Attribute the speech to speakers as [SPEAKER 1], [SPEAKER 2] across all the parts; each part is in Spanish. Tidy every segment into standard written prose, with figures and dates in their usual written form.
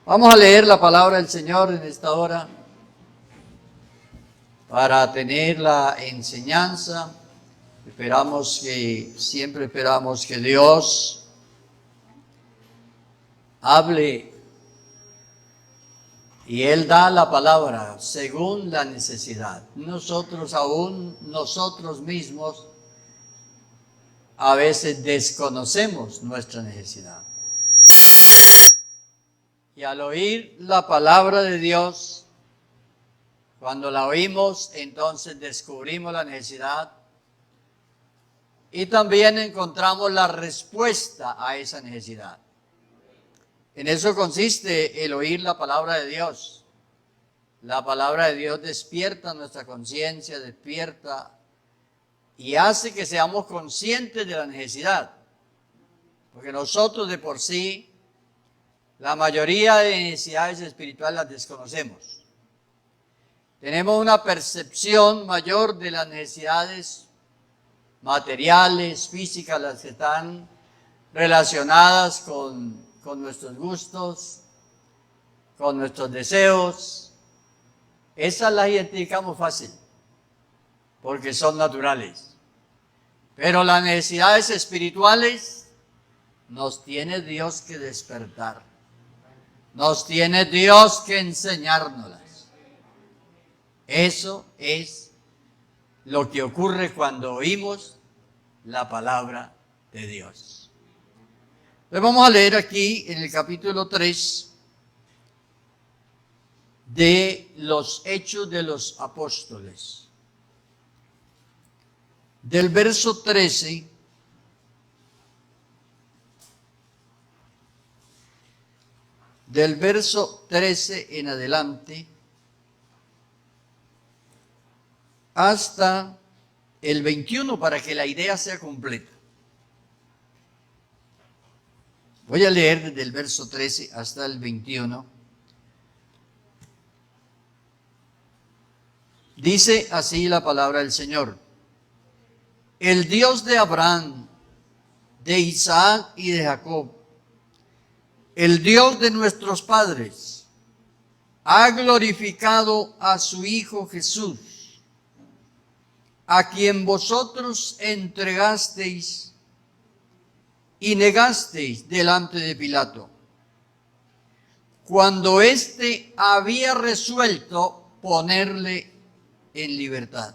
[SPEAKER 1] Vamos a leer la palabra del Señor en esta hora para tener la enseñanza. Siempre esperamos que Dios hable y Él da la palabra según la necesidad. Nosotros mismos a veces desconocemos nuestra necesidad. Y al oír la palabra de Dios, cuando la oímos, entonces descubrimos la necesidad y también encontramos la respuesta a esa necesidad. En eso consiste el oír la palabra de Dios. La palabra de Dios despierta nuestra conciencia, despierta y hace que seamos conscientes de la necesidad. Porque nosotros de por sí, la mayoría de necesidades espirituales las desconocemos. Tenemos una percepción mayor de las necesidades materiales, físicas, las que están relacionadas con nuestros gustos, con nuestros deseos. Esas las identificamos fácil, porque son naturales. Pero las necesidades espirituales nos tiene Dios que despertar. Nos tiene Dios que enseñárnoslas. Eso es lo que ocurre cuando oímos la palabra de Dios. Entonces vamos a leer aquí en el capítulo 3 de los Hechos de los Apóstoles. Del verso 13 en adelante hasta el 21 para que la idea sea completa. Voy a leer desde el verso 13 hasta el 21. Dice así la palabra del Señor. El Dios de Abraham, de Isaac y de Jacob, el Dios de nuestros padres, ha glorificado a su Hijo Jesús, a quien vosotros entregasteis y negasteis delante de Pilato, cuando éste había resuelto ponerle en libertad.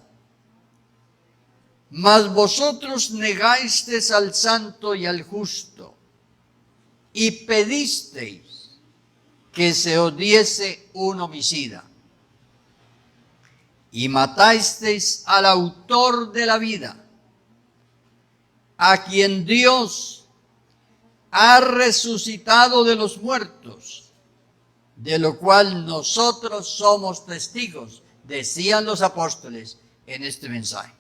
[SPEAKER 1] Mas vosotros negasteis al santo y al justo, y pedisteis que se os diese un homicida, y matasteis al autor de la vida, a quien Dios ha resucitado de los muertos, de lo cual nosotros somos testigos, decían los apóstoles en este mensaje.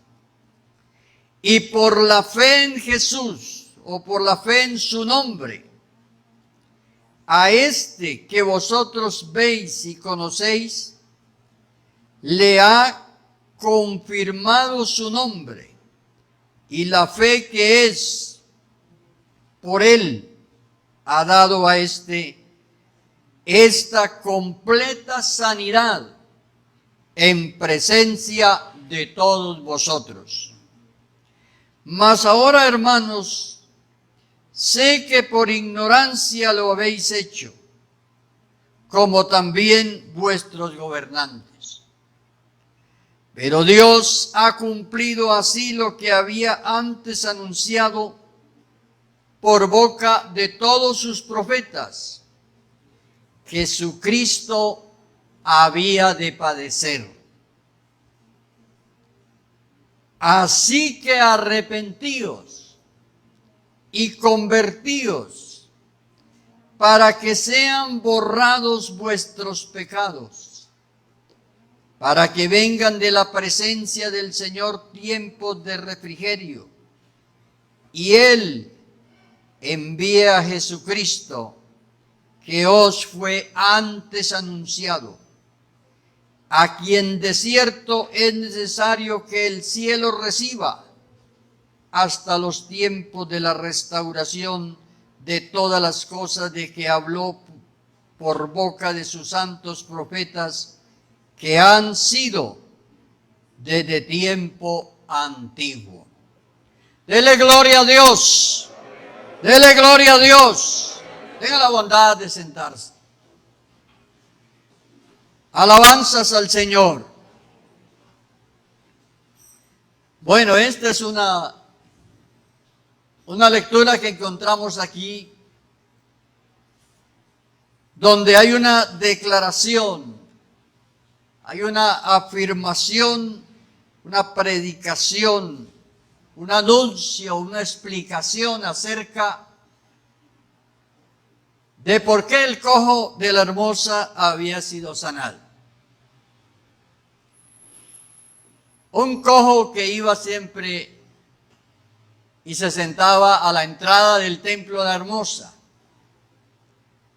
[SPEAKER 1] Y por la fe en Jesús, o por la fe en su nombre, a este que vosotros veis y conocéis, le ha confirmado su nombre, y la fe que es por él ha dado a esta completa sanidad en presencia de todos vosotros. Mas ahora, hermanos, sé que por ignorancia lo habéis hecho, como también vuestros gobernantes. Pero Dios ha cumplido así lo que había antes anunciado por boca de todos sus profetas, que su Cristo había de padecer. Así que arrepentíos y convertíos, para que sean borrados vuestros pecados, para que vengan de la presencia del Señor tiempos de refrigerio, y Él envíe a Jesucristo, que os fue antes anunciado, a quien de cierto es necesario que el cielo reciba hasta los tiempos de la restauración de todas las cosas de que habló por boca de sus santos profetas que han sido desde tiempo antiguo. Dele gloria a Dios. Dele gloria a Dios. Tenga la bondad de sentarse. Alabanzas al Señor. Bueno, esta es una lectura que encontramos aquí, donde hay una declaración, hay una afirmación, una predicación, un anuncio, una explicación acerca de por qué el cojo de la hermosa había sido sanado. Un cojo que iba siempre y se sentaba a la entrada del templo de la hermosa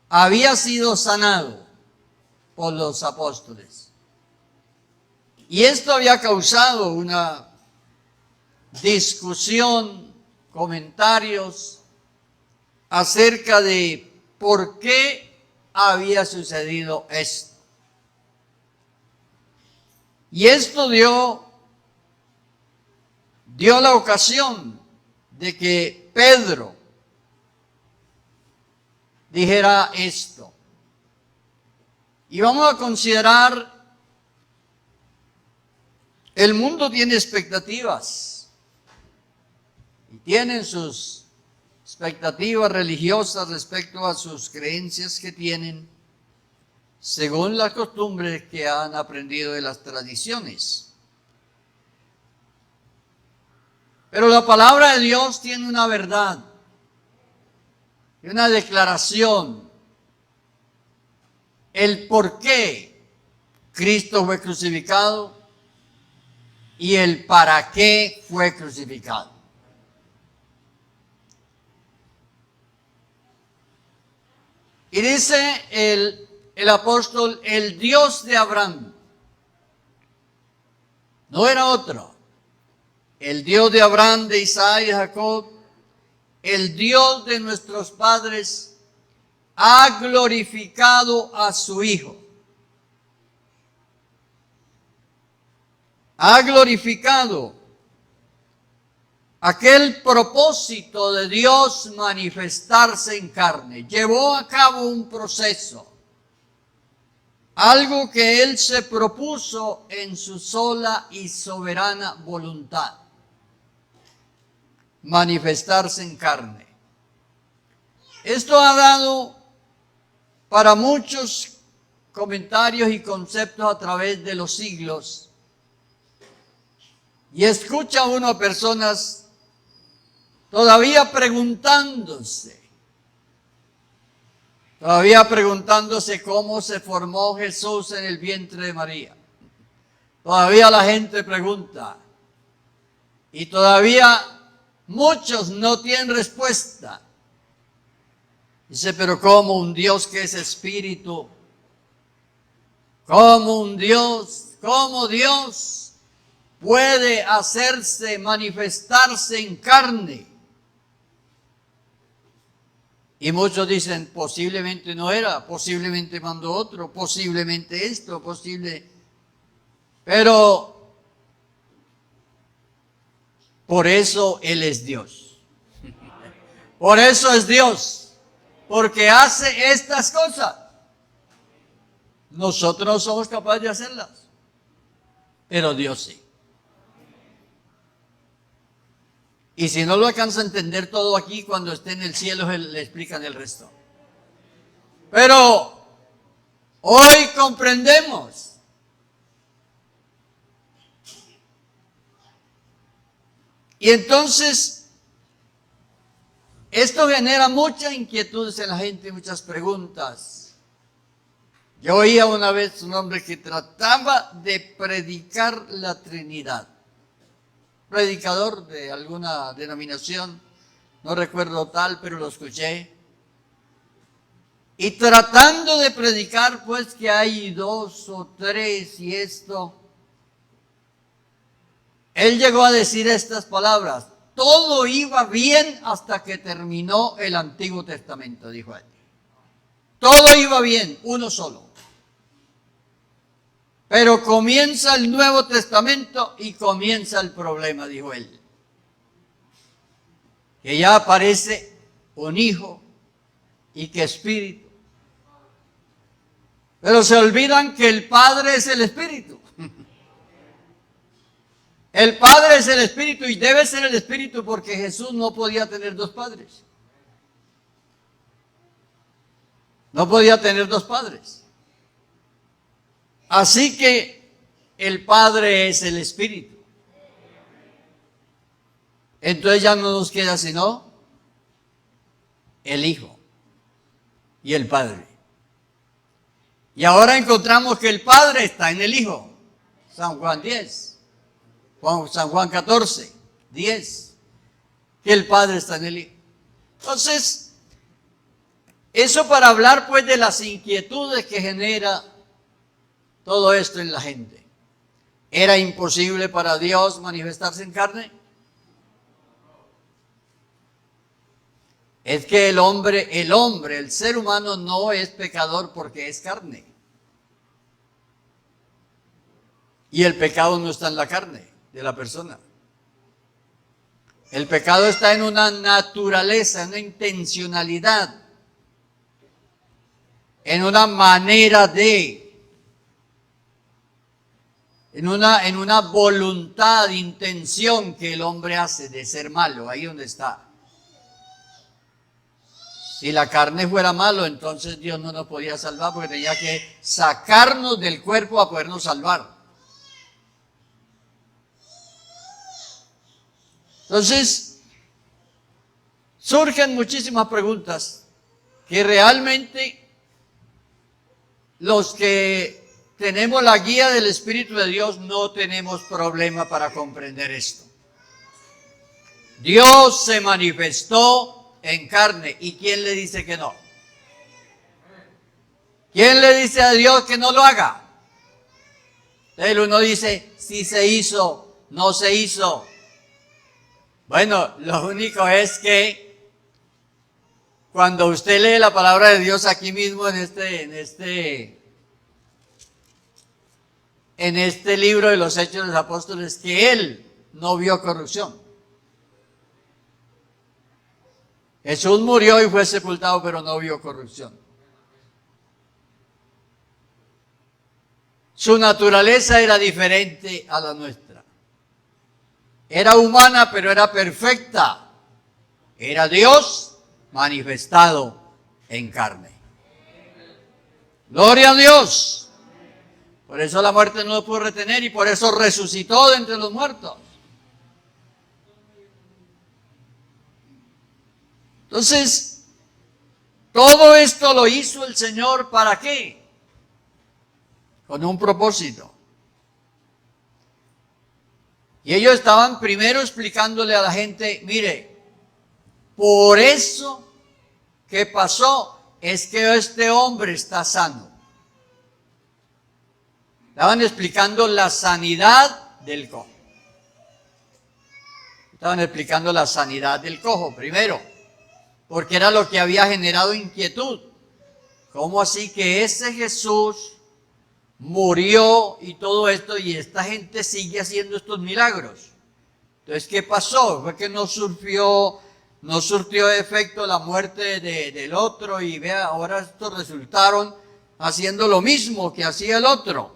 [SPEAKER 1] había sido sanado por los apóstoles. Y esto había causado una discusión, comentarios acerca de por qué había sucedido esto. Y esto dio la ocasión de que Pedro dijera esto. Y vamos a considerar, el mundo tiene expectativas y tienen sus expectativas religiosas respecto a sus creencias que tienen según las costumbres que han aprendido de las tradiciones. Pero la palabra de Dios tiene una verdad y una declaración. El por qué Cristo fue crucificado y el para qué fue crucificado. Y dice el apóstol, el Dios de Abraham, no era otro. El Dios de Abraham, de Isaac y de Jacob, el Dios de nuestros padres, ha glorificado a su Hijo. Ha glorificado aquel propósito de Dios manifestarse en carne. Llevó a cabo un proceso, algo que Él se propuso en su sola y soberana voluntad. Manifestarse en carne. Esto ha dado para muchos comentarios y conceptos a través de los siglos. Y escucha uno a personas todavía preguntándose cómo se formó Jesús en el vientre de María. Todavía la gente pregunta y todavía muchos no tienen respuesta. Dice, pero ¿cómo un Dios que es espíritu? ¿Cómo Dios puede hacerse, manifestarse en carne? Y muchos dicen, posiblemente no era, posiblemente mandó otro, posiblemente esto, pero por eso Él es Dios. Por eso es Dios. Porque hace estas cosas. Nosotros no somos capaces de hacerlas. Pero Dios sí. Y si no lo alcanza a entender todo aquí, cuando esté en el cielo le explican el resto. Pero hoy comprendemos y entonces, esto genera muchas inquietudes en la gente, muchas preguntas. Yo oía una vez un hombre que trataba de predicar la Trinidad. Predicador de alguna denominación, no recuerdo tal, pero lo escuché. Y tratando de predicar, pues, que hay 2 o 3 y esto, él llegó a decir estas palabras: todo iba bien hasta que terminó el Antiguo Testamento, dijo él. Todo iba bien, uno solo. Pero comienza el Nuevo Testamento y comienza el problema, dijo él. Que ya aparece un hijo y que espíritu. Pero se olvidan que el Padre es el Espíritu. El Padre es el Espíritu y debe ser el Espíritu porque Jesús no podía tener dos padres. No podía tener dos padres. Así que el Padre es el Espíritu. Entonces ya no nos queda sino el Hijo y el Padre. Y ahora encontramos que el Padre está en el Hijo. San Juan 10. San Juan 14, 10. Que el Padre está en el Hijo. Entonces, eso para hablar pues de las inquietudes que genera todo esto en la gente. ¿Era imposible para Dios manifestarse en carne? Es que el ser humano no es pecador porque es carne. Y el pecado no está en la carne de la persona. El pecado está en una naturaleza, en una intencionalidad, en una manera de, en una voluntad, intención que el hombre hace de ser malo, ahí donde está. Si la carne fuera malo, entonces Dios no nos podía salvar porque tenía que sacarnos del cuerpo a podernos salvar. Entonces, surgen muchísimas preguntas que realmente los que tenemos la guía del Espíritu de Dios no tenemos problema para comprender esto. Dios se manifestó en carne. ¿Y quién le dice que no? ¿Quién le dice a Dios que no lo haga? El uno dice, si se hizo, no se hizo. Bueno, lo único es que cuando usted lee la palabra de Dios aquí mismo en este libro de los Hechos de los Apóstoles, que él no vio corrupción. Jesús murió y fue sepultado, pero no vio corrupción. Su naturaleza era diferente a la nuestra. Era humana, pero era perfecta. Era Dios manifestado en carne. Gloria a Dios. Por eso la muerte no lo pudo retener y por eso resucitó de entre los muertos. Entonces, todo esto lo hizo el Señor, ¿para qué? Con un propósito. Y ellos estaban primero explicándole a la gente, mire, por eso que pasó es que este hombre está sano. Estaban explicando la sanidad del cojo. Estaban explicando la sanidad del cojo primero, porque era lo que había generado inquietud. ¿Cómo así que ese Jesús murió y todo esto y esta gente sigue haciendo estos milagros? Entonces, ¿qué pasó? Fue que no surtió efecto la muerte del otro y vea, ahora estos resultaron haciendo lo mismo que hacía el otro.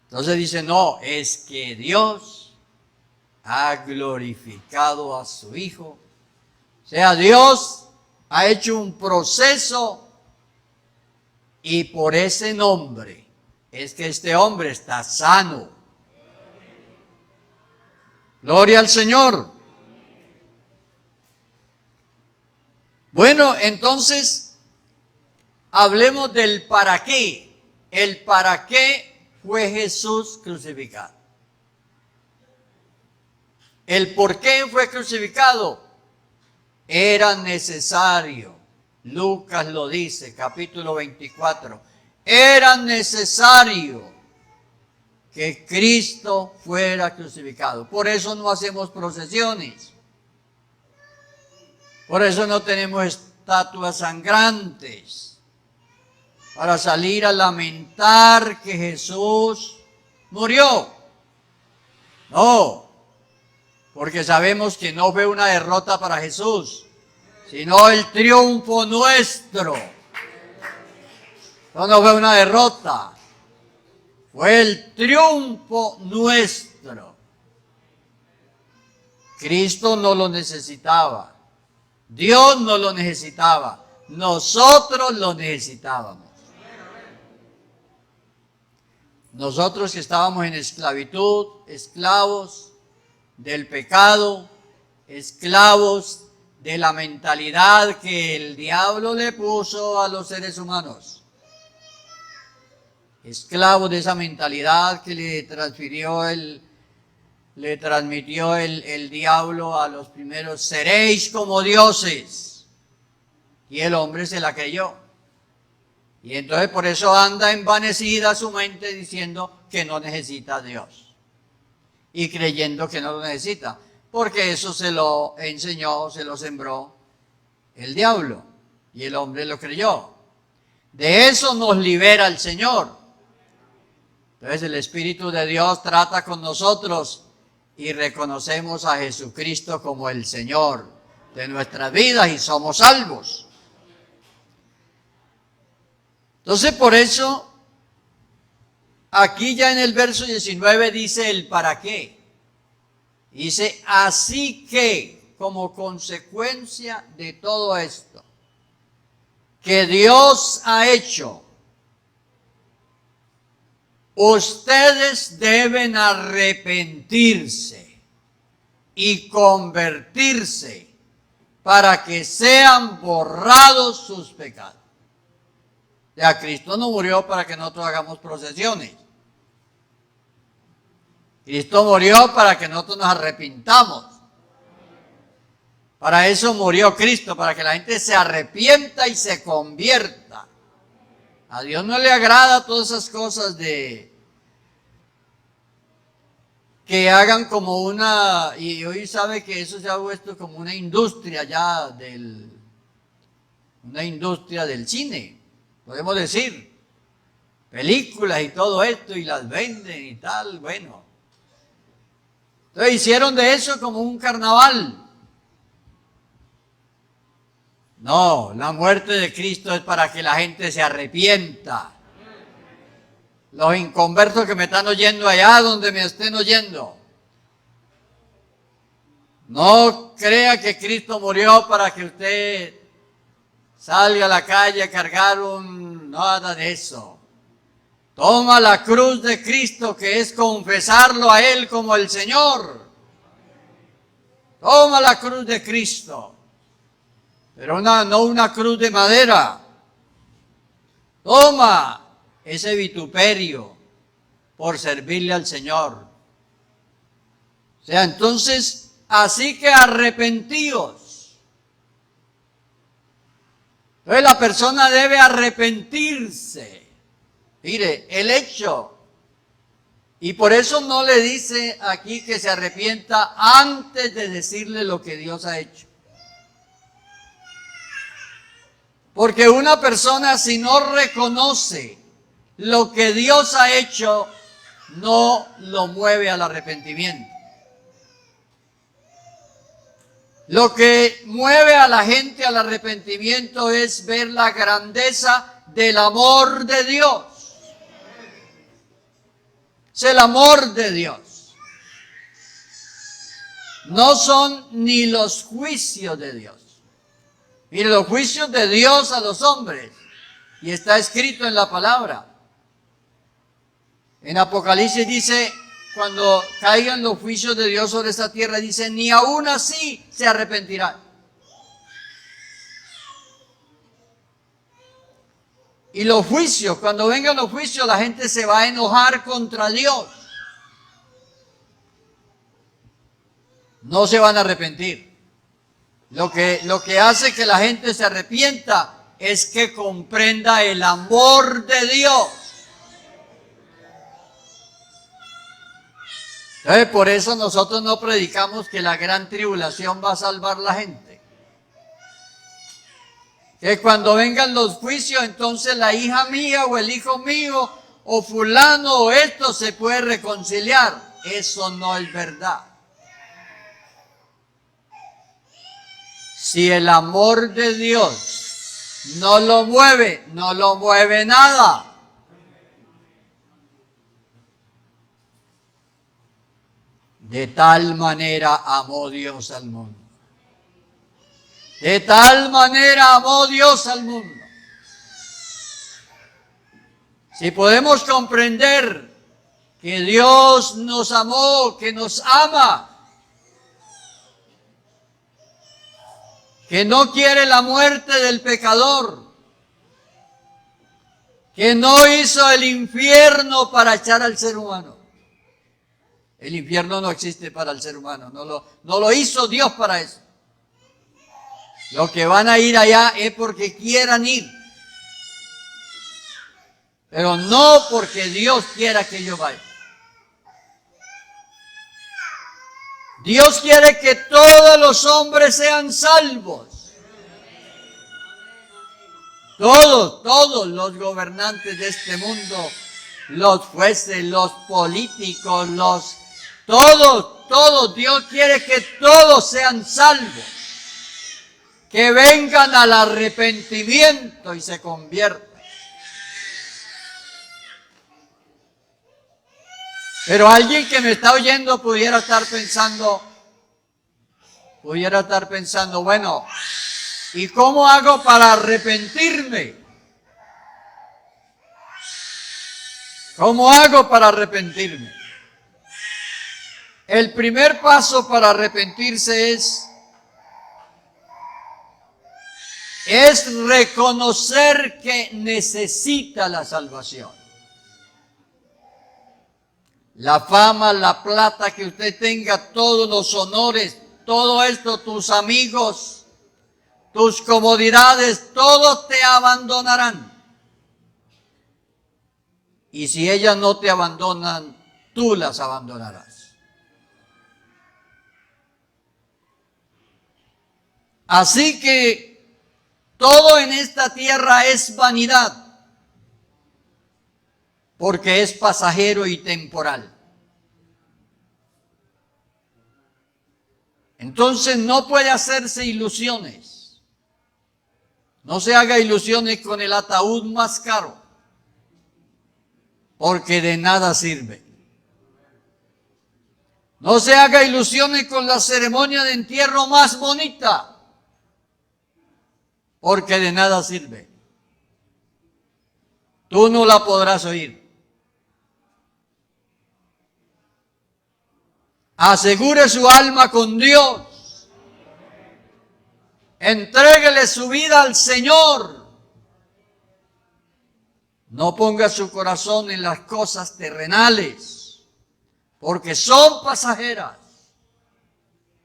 [SPEAKER 1] Entonces dice, no, es que Dios ha glorificado a su Hijo. O sea, Dios ha hecho un proceso y por ese nombre es que este hombre está sano. Gloria al Señor. Bueno, entonces, hablemos del para qué. El para qué fue Jesús crucificado. El por qué fue crucificado. Era necesario. Lucas lo dice, capítulo 24. Era necesario que Cristo fuera crucificado. Por eso no hacemos procesiones. Por eso no tenemos estatuas sangrantes. para salir a lamentar que Jesús murió. No, porque sabemos que no fue una derrota para Jesús, sino el triunfo nuestro. No fue una derrota, fue el triunfo nuestro. Cristo no lo necesitaba, Dios no lo necesitaba, nosotros lo necesitábamos. Nosotros que estábamos en esclavitud, esclavos del pecado, esclavos de la mentalidad que el diablo le puso a los seres humanos. Esclavos de esa mentalidad que le transmitió el diablo a los primeros: seréis como dioses. Y el hombre se la creyó. Y entonces por eso anda envanecida su mente diciendo que no necesita a Dios. Y creyendo que no lo necesita. Porque eso se lo enseñó, se lo sembró el diablo. Y el hombre lo creyó. De eso nos libera el Señor. Entonces el Espíritu de Dios trata con nosotros y reconocemos a Jesucristo como el Señor de nuestras vidas y somos salvos. Entonces por eso, aquí ya en el verso 19 dice el para qué. Dice: así que, como consecuencia de todo esto que Dios ha hecho, ustedes deben arrepentirse y convertirse para que sean borrados sus pecados. Ya Cristo no murió para que nosotros hagamos procesiones. Cristo murió para que nosotros nos arrepintamos. Para eso murió Cristo, para que la gente se arrepienta y se convierta. A Dios no le agrada todas esas cosas de que hagan como una, y hoy sabe que eso se ha vuelto como una industria ya una industria del cine, podemos decir, películas y todo esto, y las venden y tal, bueno. Entonces hicieron de eso como un carnaval. No, la muerte de Cristo es para que la gente se arrepienta. Los inconversos que me están oyendo allá donde me estén oyendo, no crea que Cristo murió para que usted salga a la calle a cargar nada de eso. Toma la cruz de Cristo, que es confesarlo a Él como el Señor. Toma la cruz de Cristo, pero no una cruz de madera. Toma ese vituperio por servirle al Señor. O sea, entonces, así que arrepentíos. Entonces la persona debe arrepentirse. Mire, el hecho. Y por eso no le dice aquí que se arrepienta antes de decirle lo que Dios ha hecho. Porque una persona, si no reconoce lo que Dios ha hecho, no lo mueve al arrepentimiento. Lo que mueve a la gente al arrepentimiento es ver la grandeza del amor de Dios. Es el amor de Dios. No son ni los juicios de Dios. Mire, los juicios de Dios a los hombres, y está escrito en la palabra. En Apocalipsis dice, cuando caigan los juicios de Dios sobre esta tierra, dice, ni aún así se arrepentirán. Y los juicios, cuando vengan los juicios, la gente se va a enojar contra Dios. No se van a arrepentir. Lo que hace que la gente se arrepienta es que comprenda el amor de Dios. Entonces, por eso nosotros no predicamos que la gran tribulación va a salvar a la gente. que cuando vengan los juicios, entonces la hija mía o el hijo mío o fulano o esto se puede reconciliar. Eso no es verdad. Si el amor de Dios no lo mueve nada. De tal manera amó Dios al mundo. De tal manera amó Dios al mundo. Si podemos comprender que Dios nos amó, que nos ama, que no quiere la muerte del pecador, que no hizo el infierno para echar al ser humano. El infierno no existe para el ser humano, no lo hizo Dios para eso. Los que van a ir allá es porque quieran ir, pero no porque Dios quiera que yo vaya. Dios quiere que todos los hombres sean salvos. Todos los gobernantes de este mundo, los jueces, los políticos, todos, Dios quiere que todos sean salvos. Que vengan al arrepentimiento y se conviertan. Pero alguien que me está oyendo pudiera estar pensando, bueno, ¿y cómo hago para arrepentirme? ¿Cómo hago para arrepentirme? El primer paso para arrepentirse es reconocer que necesita la salvación. La fama, la plata que usted tenga, todos los honores, todo esto, tus amigos, tus comodidades, todos te abandonarán. Y si ellas no te abandonan, tú las abandonarás. Así que todo en esta tierra es vanidad, porque es pasajero y temporal. Entonces no puede hacerse ilusiones. No se haga ilusiones con el ataúd más caro, porque de nada sirve. No se haga ilusiones con la ceremonia de entierro más bonita, porque de nada sirve. Tú no la podrás oír. Asegure su alma con Dios. Entréguele su vida al Señor. No ponga su corazón en las cosas terrenales, porque son pasajeras.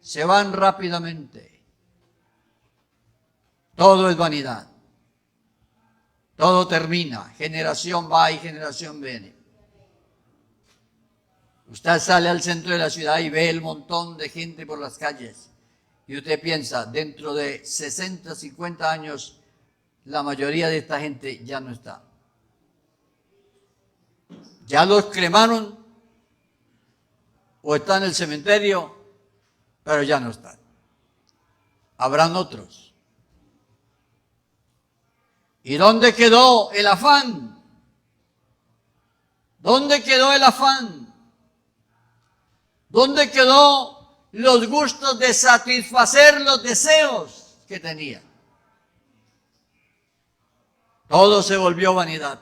[SPEAKER 1] Se van rápidamente. Todo es vanidad. Todo termina. Generación va y generación viene. Usted sale al centro de la ciudad y ve el montón de gente por las calles. Y usted piensa, dentro de 60, 50 años, la mayoría de esta gente ya no está. Ya los cremaron o están en el cementerio, pero ya no están. Habrán otros. ¿Y dónde quedó el afán? ¿Dónde quedó el afán? ¿Dónde quedó los gustos de satisfacer los deseos que tenía? Todo se volvió vanidad.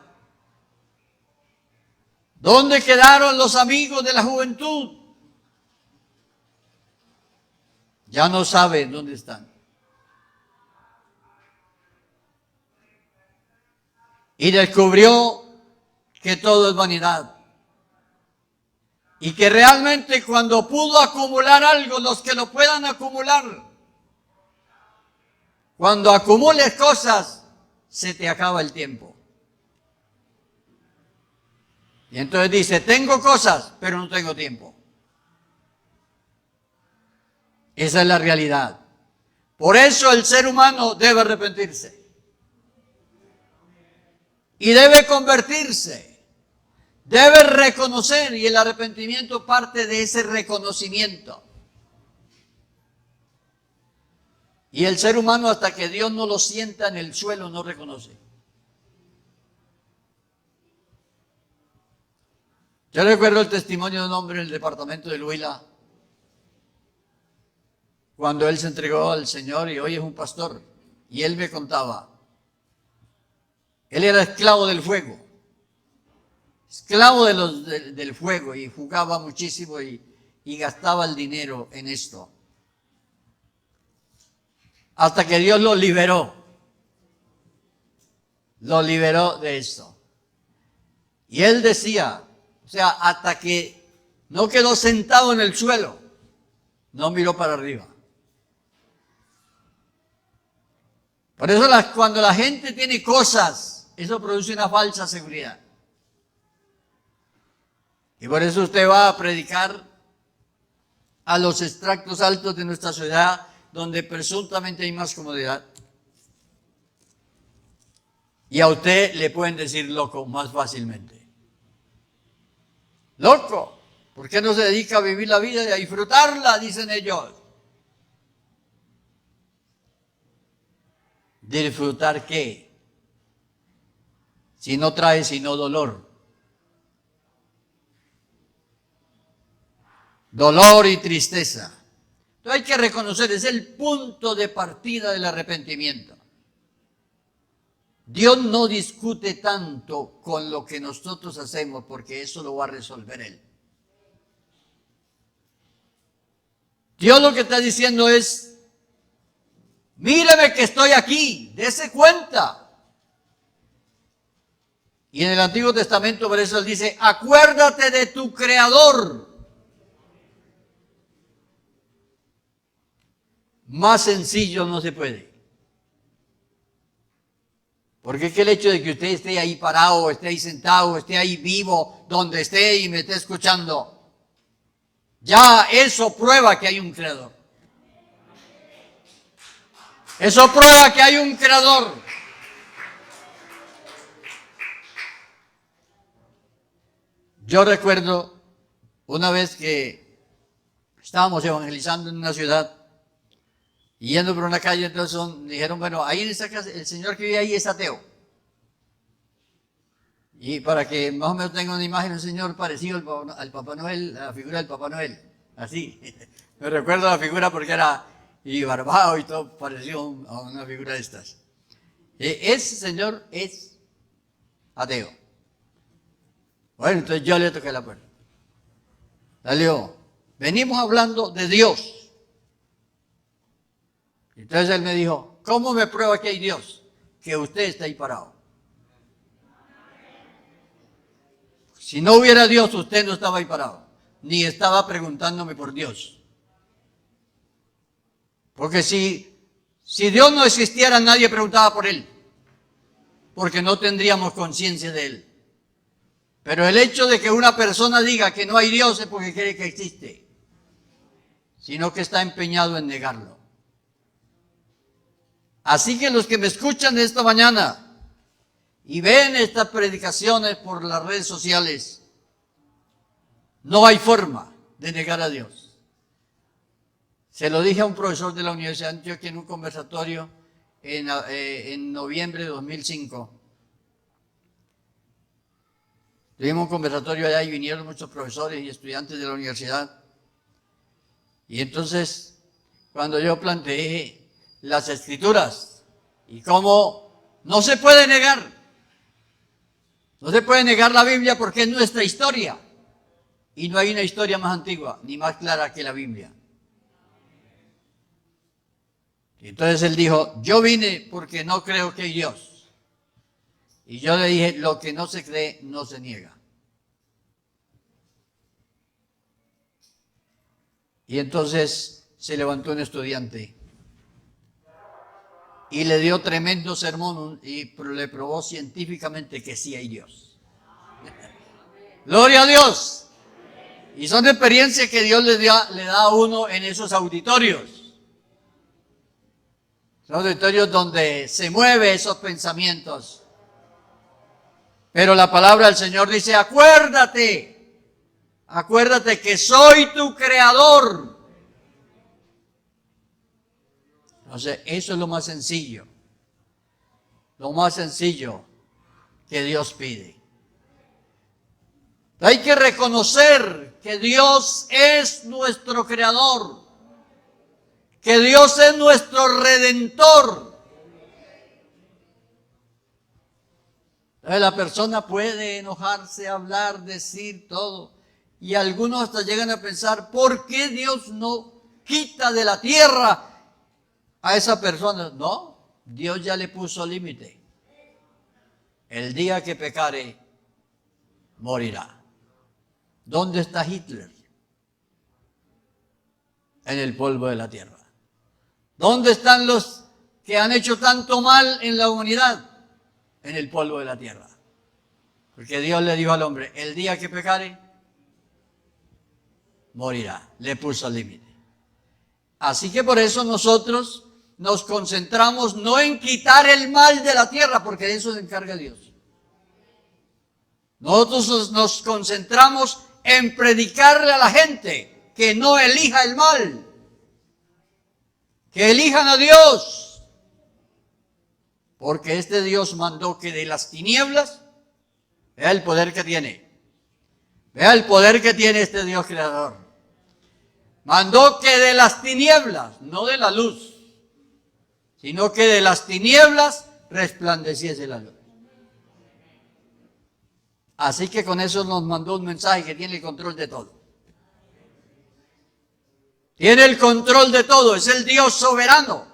[SPEAKER 1] ¿Dónde quedaron los amigos de la juventud? Ya no saben dónde están. Y descubrió que todo es vanidad. Y que realmente cuando pudo acumular algo, los que lo puedan acumular, cuando acumules cosas, se te acaba el tiempo. Y entonces dice, tengo cosas, pero no tengo tiempo. Esa es la realidad. Por eso el ser humano debe arrepentirse. y debe convertirse, debe reconocer, y el arrepentimiento parte de ese reconocimiento. Y el ser humano, hasta que Dios no lo sienta en el suelo, no reconoce. Yo recuerdo el testimonio de un hombre en el departamento de Huila, cuando él se entregó al Señor y hoy es un pastor. Y él me contaba, él era esclavo del fuego, esclavo del fuego, y jugaba muchísimo y gastaba el dinero en esto. Hasta que Dios lo liberó de esto. Y él decía, o sea, hasta que no quedó sentado en el suelo, no miró para arriba. Por eso cuando la gente tiene cosas, eso produce una falsa seguridad. Y por eso usted va a predicar a los extractos altos de nuestra ciudad, donde presuntamente hay más comodidad. Y a usted le pueden decir loco más fácilmente. Loco, ¿por qué no se dedica a vivir la vida y a disfrutarla? Dicen ellos. ¿Disfrutar qué? Si no trae sino dolor. Dolor y tristeza. Entonces hay que reconocer, es el punto de partida del arrepentimiento. Dios no discute tanto con lo que nosotros hacemos, porque eso lo va a resolver Él. Dios lo que está diciendo es, míreme que estoy aquí, dése cuenta. Y en el Antiguo Testamento por eso Él dice, acuérdate de tu Creador. Más sencillo no se puede. Porque es que el hecho de que usted esté ahí parado, esté ahí sentado, esté ahí vivo, donde esté y me esté escuchando, ya eso prueba que hay un creador. Eso prueba que hay un creador. Yo recuerdo una vez que estábamos evangelizando en una ciudad, y yendo por una calle, entonces dijeron, bueno, ahí en esa casa, el señor que vive ahí es ateo. Y para que más o menos tengan una imagen, un señor parecido al Papá Noel, a la figura del Papá Noel, así. Me recuerdo la figura porque era y barbado y todo, parecido a una figura de estas. Ese señor es ateo. Bueno, entonces yo le toqué la puerta. Salió, venimos hablando de Dios. Entonces él me dijo, ¿cómo me prueba que hay Dios? Que usted está ahí parado. Si no hubiera Dios, usted no estaba ahí parado, ni estaba preguntándome por Dios. Porque si Dios no existiera, nadie preguntaba por Él, porque no tendríamos conciencia de Él. Pero el hecho de que una persona diga que no hay Dios es porque cree que existe, sino que está empeñado en negarlo. Así que los que me escuchan esta mañana y ven estas predicaciones por las redes sociales, no hay forma de negar a Dios. Se lo dije a un profesor de la Universidad de Antioquia en un conversatorio en noviembre de 2005. Tuvimos un conversatorio allá y vinieron muchos profesores y estudiantes de la universidad. Y entonces, cuando yo planteé las Escrituras y cómo no se puede negar la Biblia porque es nuestra historia y no hay una historia más antigua ni más clara que la Biblia. Entonces él dijo, yo vine porque no creo que hay Dios. Y yo le dije, lo que no se cree no se niega. Y entonces se levantó un estudiante y le dio tremendo sermón y le probó científicamente que sí hay Dios. ¡Gloria a Dios! Y son experiencias que Dios le da a uno en esos auditorios. Son auditorios donde se mueven esos pensamientos. Pero la palabra del Señor dice, acuérdate que soy tu creador. Entonces, eso es lo más sencillo que Dios pide. Hay que reconocer que Dios es nuestro creador, que Dios es nuestro redentor. Entonces, la persona puede enojarse, hablar, decir todo, y algunos hasta llegan a pensar, ¿por qué Dios no quita de la tierra a esa persona? No, Dios ya le puso límite. El día que pecare, morirá. ¿Dónde está Hitler? En el polvo de la tierra. ¿Dónde están los que han hecho tanto mal en la humanidad? En el polvo de la tierra. Porque Dios le dijo al hombre, el día que pecare, morirá. Le puso límite. Así que por eso nosotros nos concentramos no en quitar el mal de la tierra, porque de eso se encarga Dios. Nosotros nos concentramos en predicarle a la gente que no elija el mal, que elijan a Dios, porque este Dios mandó que de las tinieblas, vea el poder que tiene, vea el poder que tiene este Dios creador, mandó que de las tinieblas, no de la luz, sino que de las tinieblas resplandeciese la luz. Así que con eso nos mandó un mensaje que tiene el control de todo. Tiene el control de todo, es el Dios soberano.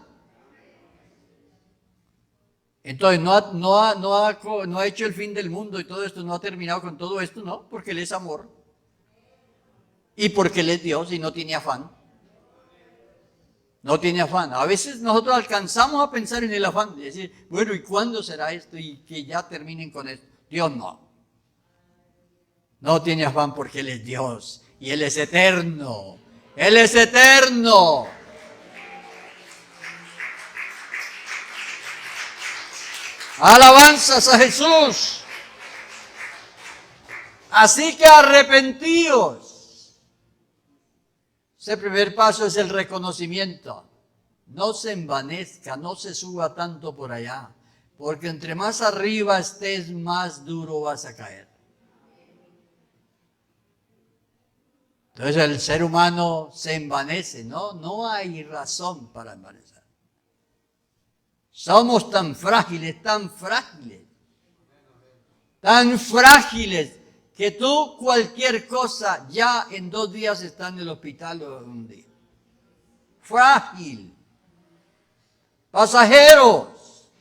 [SPEAKER 1] Entonces no ha hecho el fin del mundo y todo esto, no ha terminado con todo esto, no, porque Él es amor. Y porque Él es Dios y no tiene afán. No tiene afán. A veces nosotros alcanzamos a pensar en el afán de decir, bueno, ¿y cuándo será esto? Y que ya terminen con esto. Dios no. No tiene afán porque Él es Dios y Él es eterno. Él es eterno. Alabanzas a Jesús. Así que arrepentíos. Ese primer paso es el reconocimiento. No se envanezca, no se suba tanto por allá, porque entre más arriba estés, más duro vas a caer. Entonces el ser humano se envanece, no hay razón para envanecer. Somos tan frágiles, que tú cualquier cosa ya en 2 días está en el hospital o en un día. Frágil. Pasajeros.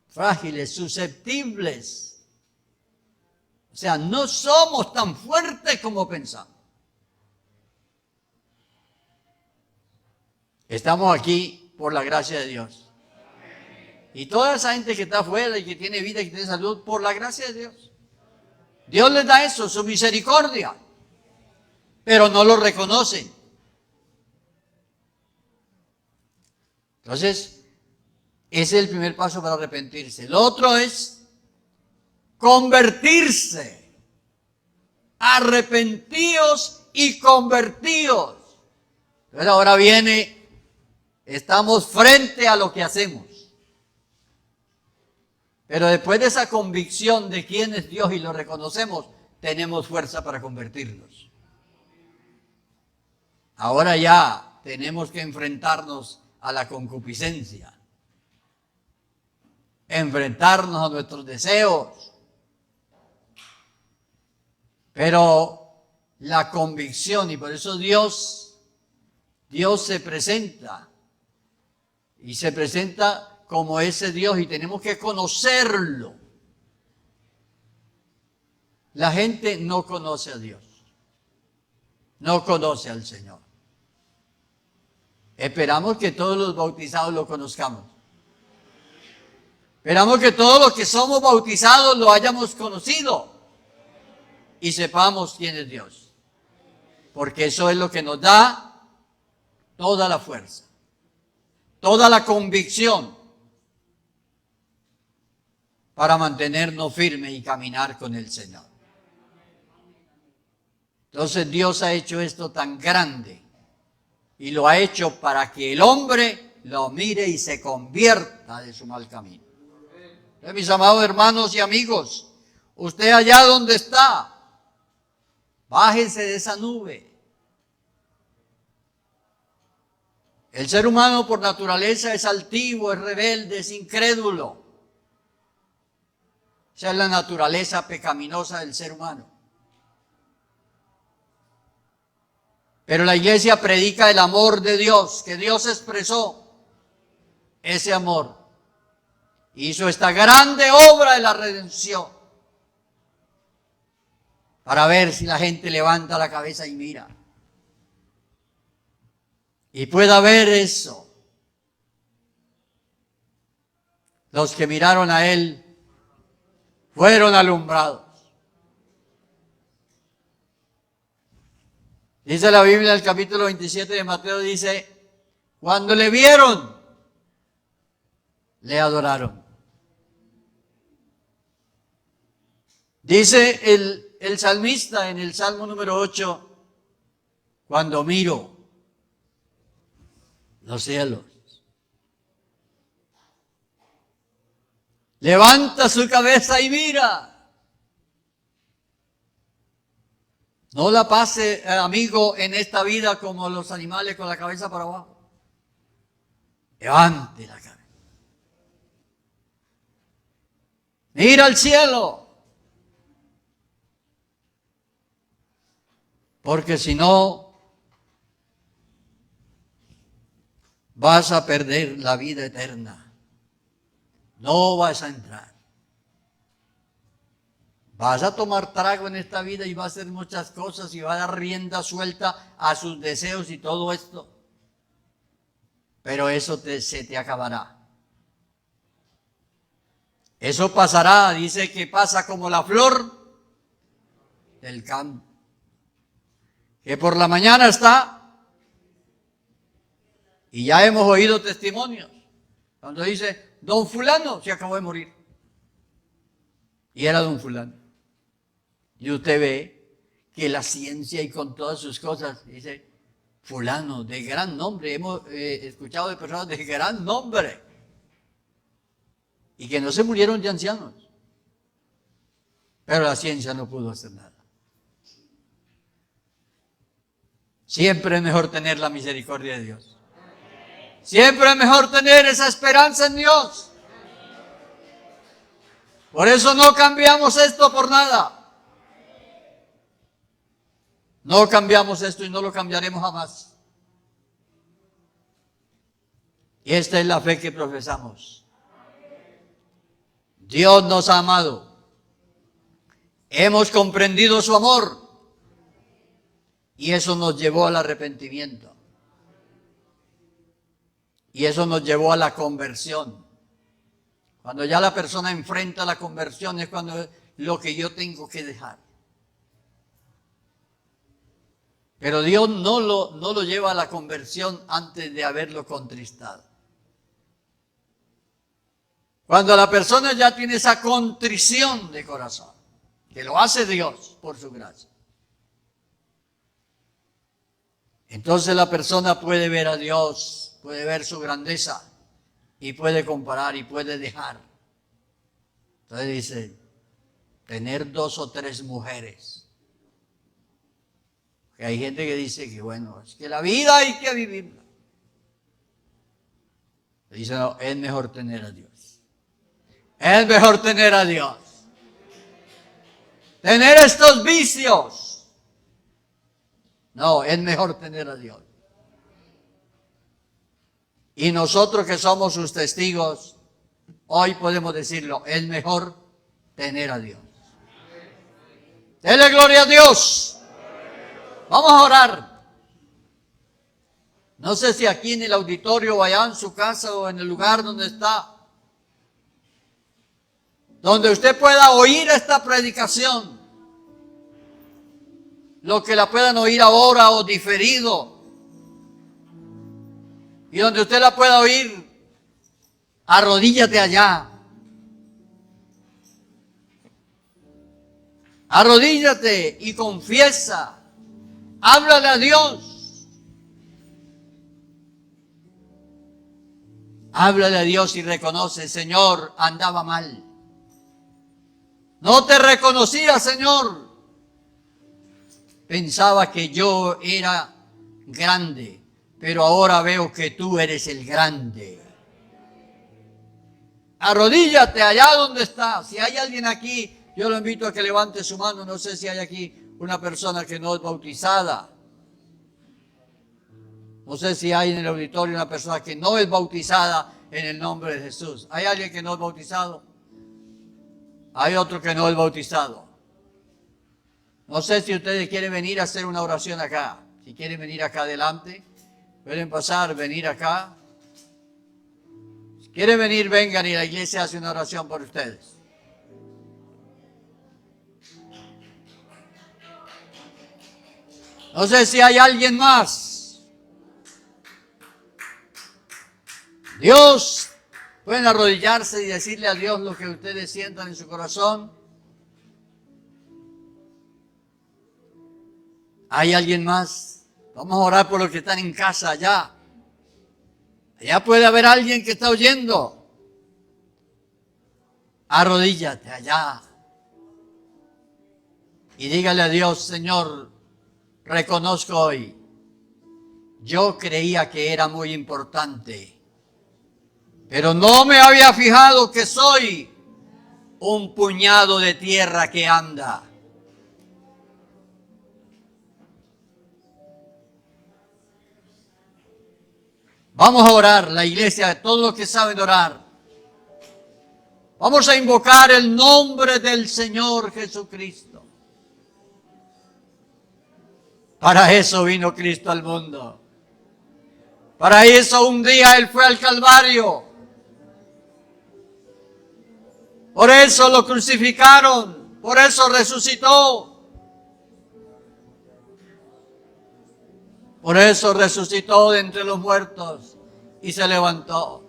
[SPEAKER 1] Frágiles, susceptibles. O sea, no somos tan fuertes como pensamos. Estamos aquí por la gracia de Dios. Y toda esa gente que está afuera y que tiene vida y que tiene salud, por la gracia de Dios. Dios les da eso, su misericordia. Pero no lo reconocen. Entonces, ese es el primer paso para arrepentirse. El otro es convertirse. Arrepentíos y convertíos. Pero ahora viene, estamos frente a lo que hacemos. Pero después de esa convicción de quién es Dios y lo reconocemos, tenemos fuerza para convertirnos. Ahora ya tenemos que enfrentarnos a la concupiscencia. Enfrentarnos a nuestros deseos. Pero la convicción, y por eso Dios se presenta, y se presenta como ese Dios, y tenemos que conocerlo. La gente no conoce a Dios, no conoce al Señor. Esperamos que todos los bautizados lo conozcamos. Esperamos que todos los que somos bautizados lo hayamos conocido y sepamos quién es Dios, porque eso es lo que nos da toda la fuerza, toda la convicción para mantenernos firmes y caminar con el Señor. Entonces Dios ha hecho esto tan grande y lo ha hecho para que el hombre lo mire y se convierta de su mal camino. Entonces, mis amados hermanos y amigos, usted allá donde está, bájese de esa nube. El ser humano por naturaleza es altivo, es rebelde, es incrédulo. Esa es la naturaleza pecaminosa del ser humano. Pero la iglesia predica el amor de Dios, que Dios expresó ese amor. Hizo esta grande obra de la redención para ver si la gente levanta la cabeza y mira. Y pueda ver eso. Los que miraron a Él fueron alumbrados. Dice la Biblia en el capítulo 27 de Mateo, dice, cuando le vieron, le adoraron. Dice el salmista en el Salmo número 8, cuando miro los cielos, levanta su cabeza y mira. No la pase, amigo, en esta vida como los animales con la cabeza para abajo. Levante la cabeza. Mira al cielo. Porque si no, vas a perder la vida eterna. No vas a entrar. Vas a tomar trago en esta vida y va a hacer muchas cosas y va a dar rienda suelta a sus deseos y todo esto. Pero eso se te acabará. Eso pasará, dice que pasa como la flor del campo, que por la mañana está y ya hemos oído testimonios. Cuando dice, don fulano se acabó de morir. Y era don fulano. Y usted ve que la ciencia y con todas sus cosas, dice, fulano, de gran nombre. Hemos escuchado de personas de gran nombre. Y que no se murieron de ancianos. Pero la ciencia no pudo hacer nada. Siempre es mejor tener la misericordia de Dios. Siempre es mejor tener esa esperanza en Dios. Por eso no cambiamos esto por nada. No cambiamos esto y no lo cambiaremos jamás. Y esta es la fe que profesamos. Dios nos ha amado. Hemos comprendido su amor. Y eso nos llevó al arrepentimiento. Y eso nos llevó a la conversión. Cuando ya la persona enfrenta la conversión es cuando es lo que yo tengo que dejar. Pero Dios no lo lleva a la conversión antes de haberlo contristado. Cuando la persona ya tiene esa contrición de corazón, que lo hace Dios por su gracia, entonces la persona puede ver a Dios, puede ver su grandeza y puede comparar y puede dejar. Entonces dice, tener 2 o 3 mujeres. Que hay gente que dice que bueno, es que la vida hay que vivirla. Dice, no, es mejor tener a Dios. Es mejor tener a Dios. Tener estos vicios. No, es mejor tener a Dios. Y nosotros que somos sus testigos, hoy podemos decirlo, es mejor tener a Dios. Dele gloria a Dios. Vamos a orar. No sé si aquí en el auditorio o allá en su casa o en el lugar donde está, donde usted pueda oír esta predicación, lo que la puedan oír ahora o diferido, y donde usted la pueda oír, arrodíllate allá Arrodíllate y confiesa. Háblale a Dios. Háblale a Dios y reconoce, Señor, andaba mal. No te reconocía, Señor. Pensaba que yo era grande, pero ahora veo que tú eres el grande. Arrodíllate allá donde está. Si hay alguien aquí, yo lo invito a que levante su mano. No sé si hay aquí una persona que no es bautizada. No sé si hay en el auditorio una persona que no es bautizada en el nombre de Jesús. ¿Hay alguien que no es bautizado? Hay otro que no es bautizado. No sé si ustedes quieren venir a hacer una oración acá. Si quieren venir acá adelante, pueden pasar, venir acá. Si quieren venir, vengan y la iglesia hace una oración por ustedes. No sé si hay alguien más. Dios, pueden arrodillarse y decirle a Dios lo que ustedes sientan en su corazón. ¿Hay alguien más? Vamos a orar por los que están en casa allá. Allá puede haber alguien que está oyendo. Arrodíllate allá. Y dígale a Dios, Señor, reconozco hoy, yo creía que era muy importante, pero no me había fijado que soy un puñado de tierra que anda. Vamos a orar, la iglesia, todos los que saben orar. Vamos a invocar el nombre del Señor Jesucristo. Para eso vino Cristo al mundo. Para eso un día Él fue al Calvario. Por eso lo crucificaron. Por eso resucitó. Por eso resucitó de entre los muertos y se levantó.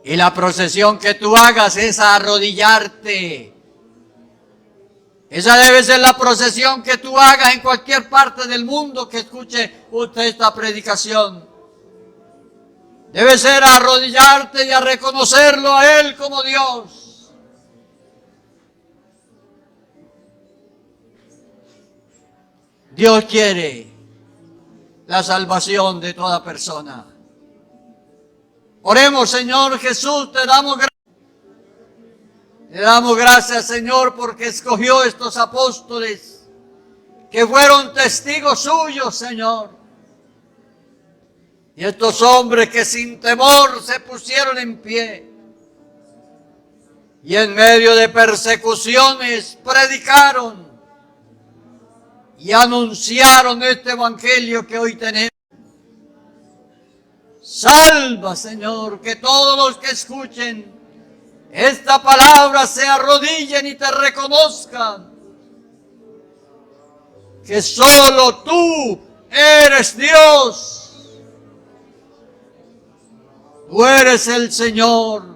[SPEAKER 1] Y la procesión que tú hagas es arrodillarte. Esa debe ser la procesión que tú hagas en cualquier parte del mundo que escuche usted esta predicación. Debe ser arrodillarte y a reconocerlo a Él como Dios. Dios quiere la salvación de toda persona. Oremos, Señor Jesús, te damos gracias. Te damos gracias, Señor, porque escogió estos apóstoles que fueron testigos suyos, Señor. Y estos hombres que sin temor se pusieron en pie y en medio de persecuciones predicaron y anunciaron este evangelio que hoy tenemos. Salva, Señor, que todos los que escuchen esta palabra se arrodillen y te reconozcan que solo tú eres Dios. Tú eres el Señor.